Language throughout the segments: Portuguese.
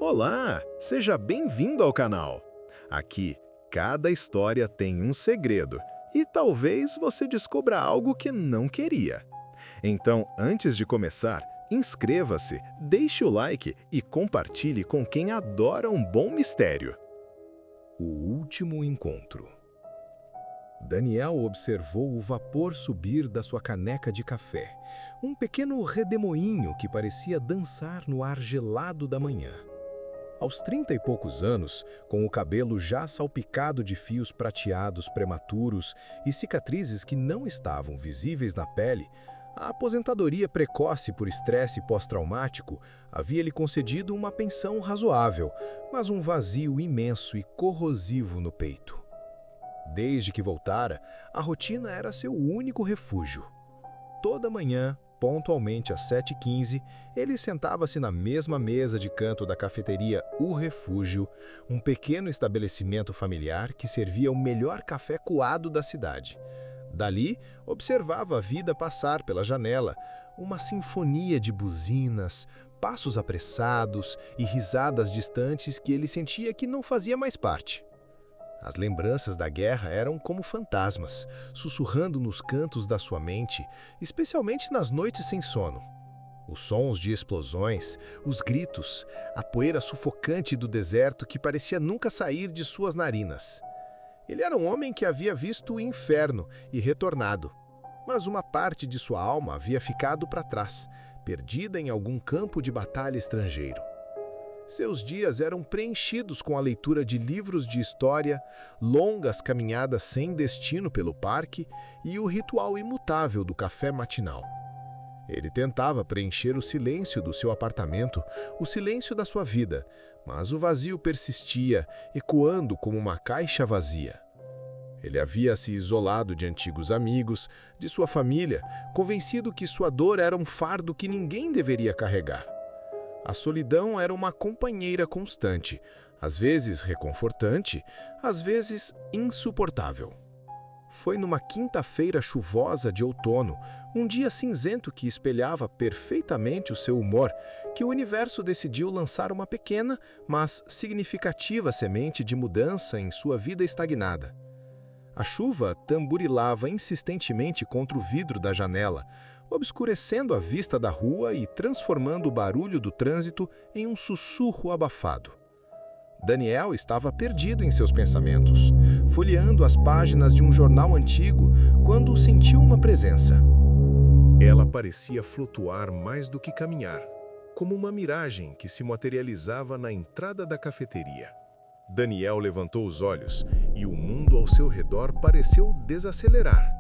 Olá, seja bem-vindo ao canal. Aqui, cada história tem um segredo e talvez você descubra algo que não queria. Então, antes de começar, inscreva-se, deixe o like e compartilhe com quem adora um bom mistério. O último encontro. Daniel observou o vapor subir da sua caneca de café, um pequeno redemoinho que parecia dançar no ar gelado da manhã. Aos 30 e poucos anos, com o cabelo já salpicado de fios prateados prematuros e cicatrizes que não estavam visíveis na pele, a aposentadoria precoce por estresse pós-traumático havia lhe concedido uma pensão razoável, mas um vazio imenso e corrosivo no peito. Desde que voltara, a rotina era seu único refúgio. Toda manhã, pontualmente às 7h15, ele sentava-se na mesma mesa de canto da cafeteria O Refúgio, um pequeno estabelecimento familiar que servia o melhor café coado da cidade. Dali, observava a vida passar pela janela, uma sinfonia de buzinas, passos apressados e risadas distantes que ele sentia que não fazia mais parte. As lembranças da guerra eram como fantasmas, sussurrando nos cantos da sua mente, especialmente nas noites sem sono. Os sons de explosões, os gritos, a poeira sufocante do deserto que parecia nunca sair de suas narinas. Ele era um homem que havia visto o inferno e retornado, mas uma parte de sua alma havia ficado para trás, perdida em algum campo de batalha estrangeiro. Seus dias eram preenchidos com a leitura de livros de história, longas caminhadas sem destino pelo parque e o ritual imutável do café matinal. Ele tentava preencher o silêncio do seu apartamento, o silêncio da sua vida, mas o vazio persistia, ecoando como uma caixa vazia. Ele havia se isolado de antigos amigos, de sua família, convencido que sua dor era um fardo que ninguém deveria carregar. A solidão era uma companheira constante, às vezes reconfortante, às vezes insuportável. Foi numa quinta-feira chuvosa de outono, um dia cinzento que espelhava perfeitamente o seu humor, que o universo decidiu lançar uma pequena, mas significativa semente de mudança em sua vida estagnada. A chuva tamborilava insistentemente contra o vidro da janela, obscurecendo a vista da rua e transformando o barulho do trânsito em um sussurro abafado. Daniel estava perdido em seus pensamentos, folheando as páginas de um jornal antigo, quando sentiu uma presença. Ela parecia flutuar mais do que caminhar, como uma miragem que se materializava na entrada da cafeteria. Daniel levantou os olhos e o mundo ao seu redor pareceu desacelerar.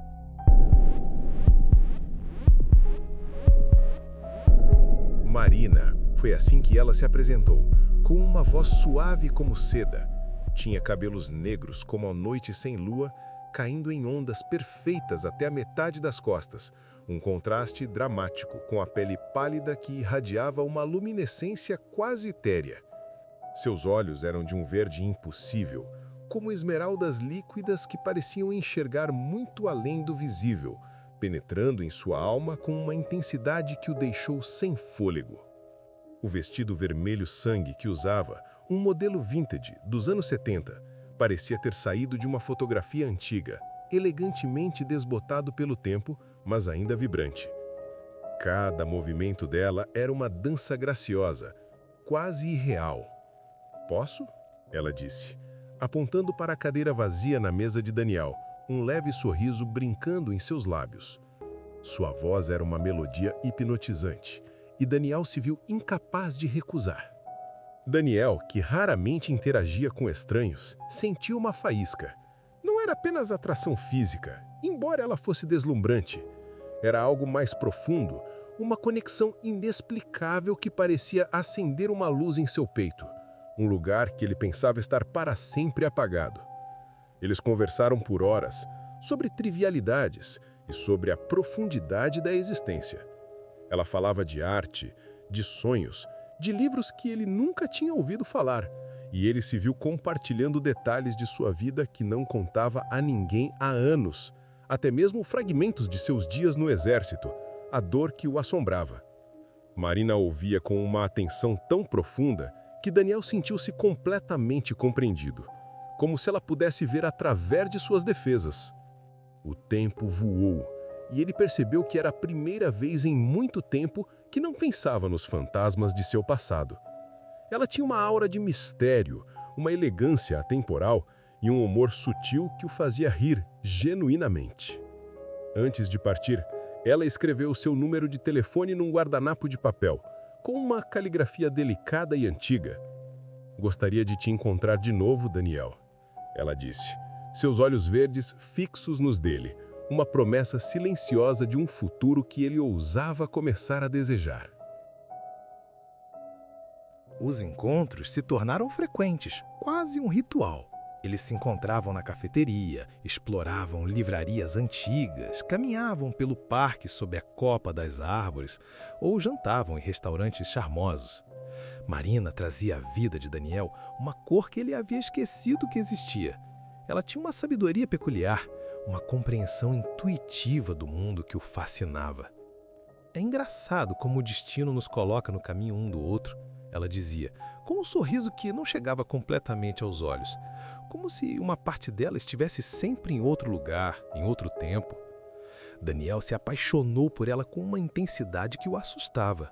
Marina, foi assim que ela se apresentou, com uma voz suave como seda. Tinha cabelos negros como a noite sem lua, caindo em ondas perfeitas até a metade das costas, um contraste dramático com a pele pálida que irradiava uma luminescência quase etérea. Seus olhos eram de um verde impossível, como esmeraldas líquidas que pareciam enxergar muito além do visível, penetrando em sua alma com uma intensidade que o deixou sem fôlego. O vestido vermelho sangue que usava, um modelo vintage dos anos 70, parecia ter saído de uma fotografia antiga, elegantemente desbotado pelo tempo, mas ainda vibrante. Cada movimento dela era uma dança graciosa, quase irreal. "Posso?" ela disse, apontando para a cadeira vazia na mesa de Daniel, um leve sorriso brincando em seus lábios. Sua voz era uma melodia hipnotizante, e Daniel se viu incapaz de recusar. Daniel, que raramente interagia com estranhos, sentiu uma faísca. Não era apenas atração física, embora ela fosse deslumbrante. Era algo mais profundo, uma conexão inexplicável que parecia acender uma luz em seu peito, um lugar que ele pensava estar para sempre apagado. Eles conversaram por horas sobre trivialidades e sobre a profundidade da existência. Ela falava de arte, de sonhos, de livros que ele nunca tinha ouvido falar, e ele se viu compartilhando detalhes de sua vida que não contava a ninguém há anos, até mesmo fragmentos de seus dias no exército, a dor que o assombrava. Marina ouvia com uma atenção tão profunda que Daniel sentiu-se completamente compreendido, como se ela pudesse ver através de suas defesas. O tempo voou e ele percebeu que era a primeira vez em muito tempo que não pensava nos fantasmas de seu passado. Ela tinha uma aura de mistério, uma elegância atemporal e um humor sutil que o fazia rir genuinamente. Antes de partir, ela escreveu seu número de telefone num guardanapo de papel, com uma caligrafia delicada e antiga. "Gostaria de te encontrar de novo, Daniel", ela disse, seus olhos verdes fixos nos dele, uma promessa silenciosa de um futuro que ele ousava começar a desejar. Os encontros se tornaram frequentes, quase um ritual. Eles se encontravam na cafeteria, exploravam livrarias antigas, caminhavam pelo parque sob a copa das árvores ou jantavam em restaurantes charmosos. Marina trazia à vida de Daniel uma cor que ele havia esquecido que existia. Ela tinha uma sabedoria peculiar, uma compreensão intuitiva do mundo que o fascinava. "É engraçado como o destino nos coloca no caminho um do outro", ela dizia, com um sorriso que não chegava completamente aos olhos, como se uma parte dela estivesse sempre em outro lugar, em outro tempo. Daniel se apaixonou por ela com uma intensidade que o assustava.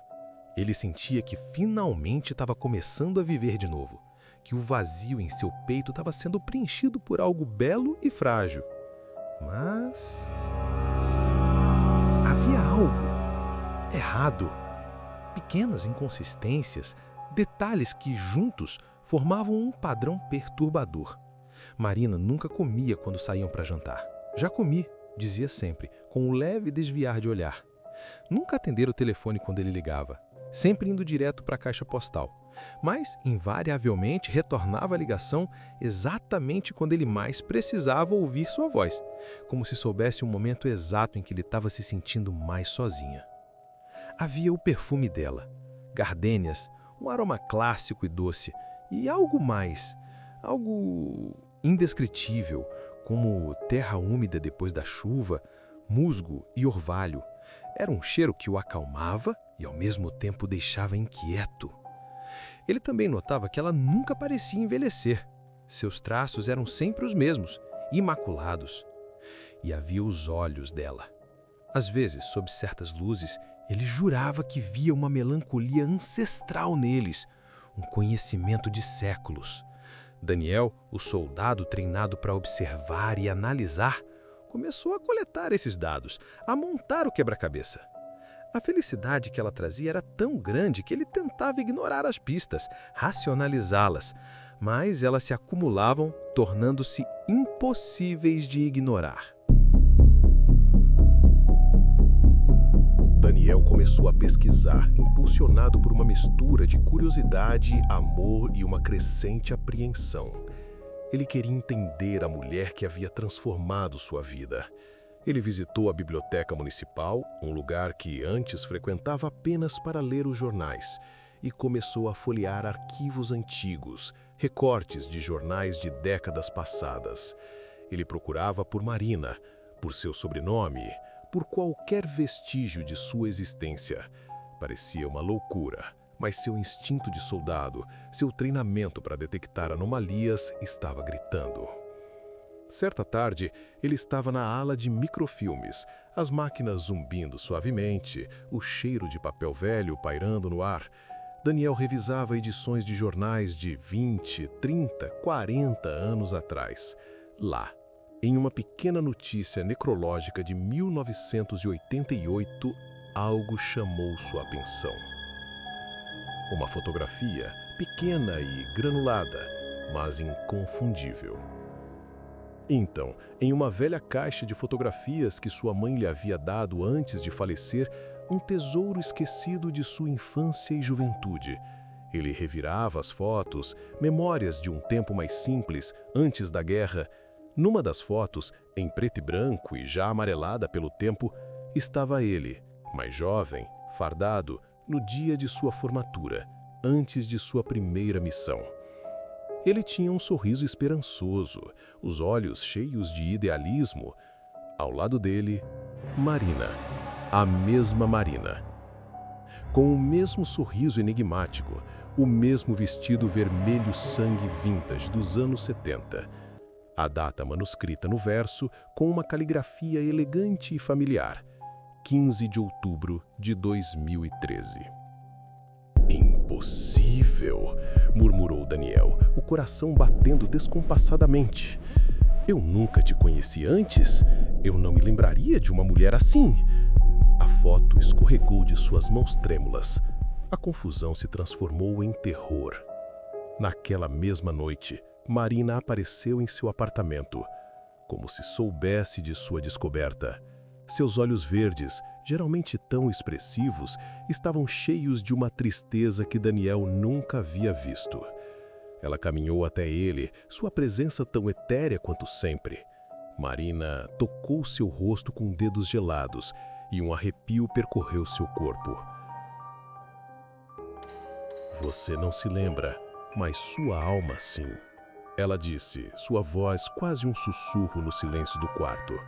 Ele sentia que finalmente estava começando a viver de novo, que o vazio em seu peito estava sendo preenchido por algo belo e frágil. Mas havia algo errado. Pequenas inconsistências, detalhes que juntos formavam um padrão perturbador. Marina nunca comia quando saíam para jantar. "Já comi", dizia sempre, com um leve desviar de olhar. Nunca atendera o telefone quando ele ligava, sempre indo direto para a caixa postal. Mas, invariavelmente, retornava a ligação exatamente quando ele mais precisava ouvir sua voz, como se soubesse o momento exato em que ele estava se sentindo mais sozinha. Havia o perfume dela, gardênias, um aroma clássico e doce, e algo mais, algo indescritível, como terra úmida depois da chuva, musgo e orvalho. Era um cheiro que o acalmava e, ao mesmo tempo, o deixava inquieto. Ele também notava que ela nunca parecia envelhecer. Seus traços eram sempre os mesmos, imaculados. E havia os olhos dela. Às vezes, sob certas luzes, ele jurava que via uma melancolia ancestral neles, um conhecimento de séculos. Daniel, o soldado treinado para observar e analisar, começou a coletar esses dados, a montar o quebra-cabeça. A felicidade que ela trazia era tão grande que ele tentava ignorar as pistas, racionalizá-las, mas elas se acumulavam, tornando-se impossíveis de ignorar. Daniel começou a pesquisar, impulsionado por uma mistura de curiosidade, amor e uma crescente apreensão. Ele queria entender a mulher que havia transformado sua vida. Ele visitou a biblioteca municipal, um lugar que antes frequentava apenas para ler os jornais, e começou a folhear arquivos antigos, recortes de jornais de décadas passadas. Ele procurava por Marina, por seu sobrenome, por qualquer vestígio de sua existência. Parecia uma loucura, mas seu instinto de soldado, seu treinamento para detectar anomalias, estava gritando. Certa tarde, ele estava na ala de microfilmes, as máquinas zumbindo suavemente, o cheiro de papel velho pairando no ar. Daniel revisava edições de jornais de 20, 30, 40 anos atrás. Lá, em uma pequena notícia necrológica de 1988, algo chamou sua atenção. Uma fotografia, pequena e granulada, mas inconfundível. Então, em uma velha caixa de fotografias que sua mãe lhe havia dado antes de falecer, um tesouro esquecido de sua infância e juventude. Ele revirava as fotos, memórias de um tempo mais simples, antes da guerra. Numa das fotos, em preto e branco e já amarelada pelo tempo, estava ele, mais jovem, fardado, no dia de sua formatura, antes de sua primeira missão. Ele tinha um sorriso esperançoso, os olhos cheios de idealismo. Ao lado dele, Marina, a mesma Marina. Com o mesmo sorriso enigmático, o mesmo vestido vermelho sangue vintage dos anos 70. A data manuscrita no verso com uma caligrafia elegante e familiar. 15 de outubro de 2013. Impossível, murmurou Daniel, o coração batendo descompassadamente. Eu nunca te conheci antes. Eu não me lembraria de uma mulher assim. A foto escorregou de suas mãos trêmulas. A confusão se transformou em terror. Naquela mesma noite, Marina apareceu em seu apartamento, como se soubesse de sua descoberta. Seus olhos verdes, geralmente tão expressivos, estavam cheios de uma tristeza que Daniel nunca havia visto. Ela caminhou até ele, sua presença tão etérea quanto sempre. Marina tocou seu rosto com dedos gelados e um arrepio percorreu seu corpo. Você não se lembra, mas sua alma sim. Ela disse, sua voz quase um sussurro no silêncio do quarto.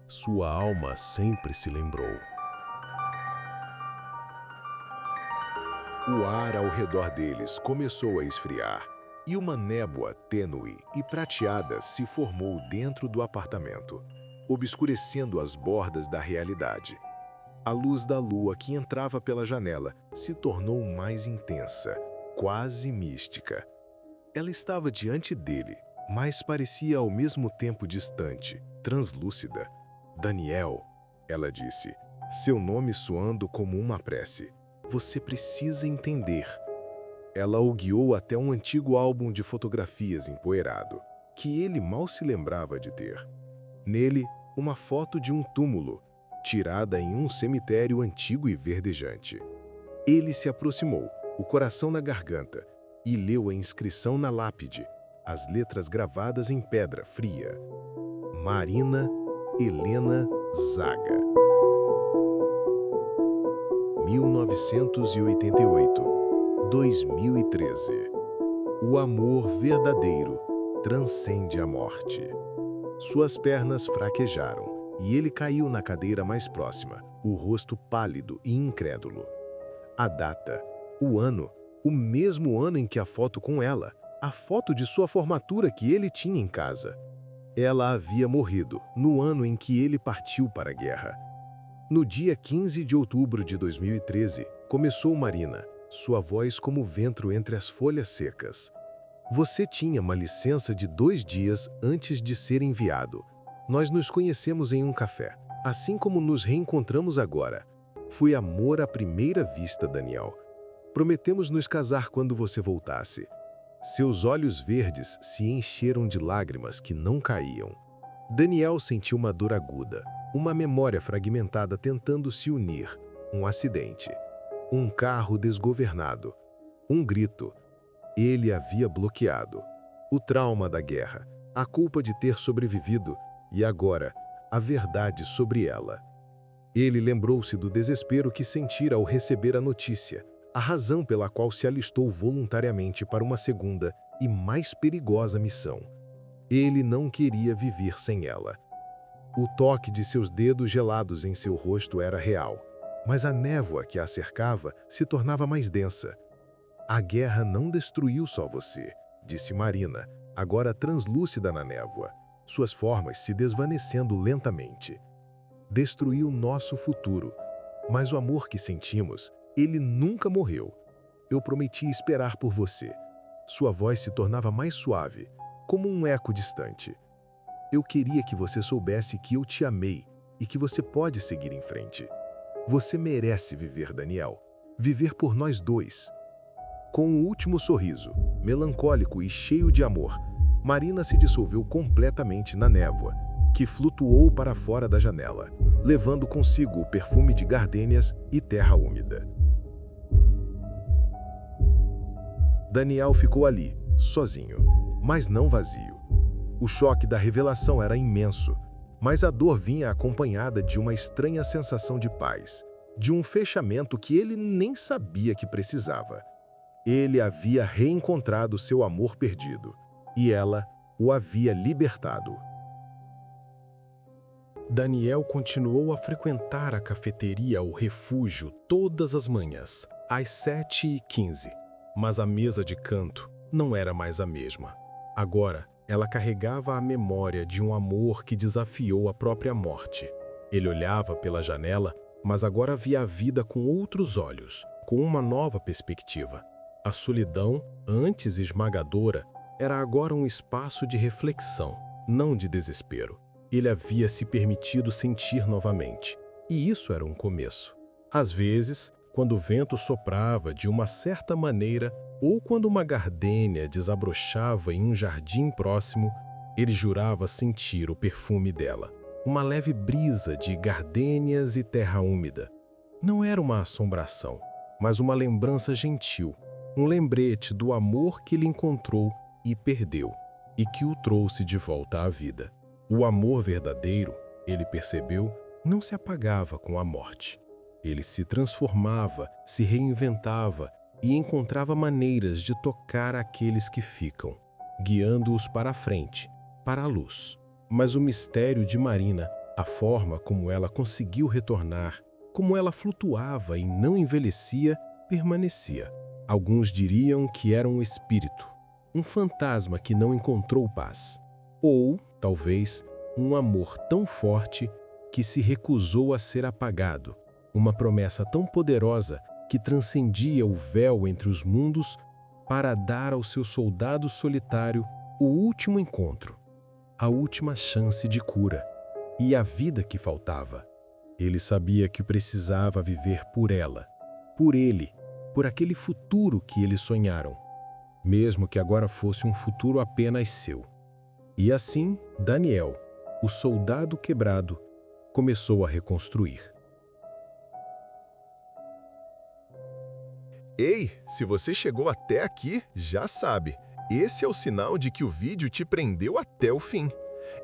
Sua alma sempre se lembrou. O ar ao redor deles começou a esfriar, e uma névoa tênue e prateada se formou dentro do apartamento, obscurecendo as bordas da realidade. A luz da lua que entrava pela janela se tornou mais intensa, quase mística. Ela estava diante dele, mas parecia ao mesmo tempo distante, translúcida. Daniel, ela disse, seu nome soando como uma prece. Você precisa entender. Ela o guiou até um antigo álbum de fotografias empoeirado, que ele mal se lembrava de ter. Nele, uma foto de um túmulo, tirada em um cemitério antigo e verdejante. Ele se aproximou, o coração na garganta, e leu a inscrição na lápide, as letras gravadas em pedra fria. Marina Helena Zaga. 1988, 2013. O amor verdadeiro transcende a morte. Suas pernas fraquejaram e ele caiu na cadeira mais próxima, o rosto pálido e incrédulo. A data, o ano, o mesmo ano em que a foto com ela, a foto de sua formatura que ele tinha em casa. Ela havia morrido no ano em que ele partiu para a guerra. No dia 15 de outubro de 2013, começou Marina, sua voz como vento entre as folhas secas. Você tinha uma licença de 2 dias antes de ser enviado. Nós nos conhecemos em um café, assim como nos reencontramos agora. Foi amor à primeira vista, Daniel. Prometemos nos casar quando você voltasse. Seus olhos verdes se encheram de lágrimas que não caíam. Daniel sentiu uma dor aguda, uma memória fragmentada tentando se unir, um acidente, um carro desgovernado, um grito. Ele havia bloqueado. O trauma da guerra, a culpa de ter sobrevivido e agora, a verdade sobre ela. Ele lembrou-se do desespero que sentira ao receber a notícia, a razão pela qual se alistou voluntariamente para uma segunda e mais perigosa missão. Ele não queria viver sem ela. O toque de seus dedos gelados em seu rosto era real, mas a névoa que a cercava se tornava mais densa. A guerra não destruiu só você, disse Marina, agora translúcida na névoa, suas formas se desvanecendo lentamente. Destruiu nosso futuro, mas o amor que sentimos, ele nunca morreu. Eu prometi esperar por você. Sua voz se tornava mais suave, como um eco distante. Eu queria que você soubesse que eu te amei e que você pode seguir em frente. Você merece viver, Daniel. Viver por nós dois. Com um último sorriso, melancólico e cheio de amor, Marina se dissolveu completamente na névoa, que flutuou para fora da janela, levando consigo o perfume de gardênias e terra úmida. Daniel ficou ali, sozinho, mas não vazio. O choque da revelação era imenso, mas a dor vinha acompanhada de uma estranha sensação de paz, de um fechamento que ele nem sabia que precisava. Ele havia reencontrado seu amor perdido, e ela o havia libertado. Daniel continuou a frequentar a cafeteria O Refúgio todas as manhãs, às 7h15. Mas a mesa de canto não era mais a mesma. Agora, ela carregava a memória de um amor que desafiou a própria morte. Ele olhava pela janela, mas agora via a vida com outros olhos, com uma nova perspectiva. A solidão, antes esmagadora, era agora um espaço de reflexão, não de desespero. Ele havia se permitido sentir novamente, e isso era um começo. Às vezes, quando o vento soprava de uma certa maneira, ou quando uma gardênia desabrochava em um jardim próximo, ele jurava sentir o perfume dela. Uma leve brisa de gardênias e terra úmida. Não era uma assombração, mas uma lembrança gentil, um lembrete do amor que ele encontrou e perdeu, e que o trouxe de volta à vida. O amor verdadeiro, ele percebeu, não se apagava com a morte. Ele se transformava, se reinventava e encontrava maneiras de tocar aqueles que ficam, guiando-os para a frente, para a luz. Mas o mistério de Marina, a forma como ela conseguiu retornar, como ela flutuava e não envelhecia, permanecia. Alguns diriam que era um espírito, um fantasma que não encontrou paz. Ou, talvez, um amor tão forte que se recusou a ser apagado. Uma promessa tão poderosa que transcendia o véu entre os mundos para dar ao seu soldado solitário o último encontro, a última chance de cura e a vida que faltava. Ele sabia que precisava viver por ela, por ele, por aquele futuro que eles sonharam, mesmo que agora fosse um futuro apenas seu. E assim, Daniel, o soldado quebrado, começou a reconstruir. Ei, se você chegou até aqui, já sabe, esse é o sinal de que o vídeo te prendeu até o fim.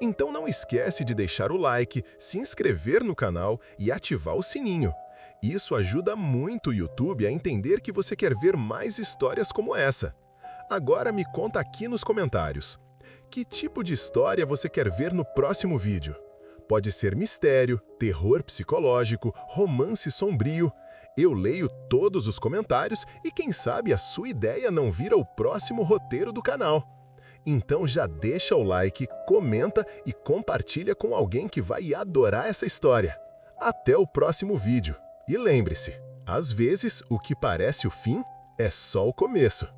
Então não esquece de deixar o like, se inscrever no canal e ativar o sininho. Isso ajuda muito o YouTube a entender que você quer ver mais histórias como essa. Agora me conta aqui nos comentários. Que tipo de história você quer ver no próximo vídeo? Pode ser mistério, terror psicológico, romance sombrio. Eu leio todos os comentários e quem sabe a sua ideia não vira o próximo roteiro do canal. Então já deixa o like, comenta e compartilha com alguém que vai adorar essa história. Até o próximo vídeo. E lembre-se, às vezes o que parece o fim é só o começo.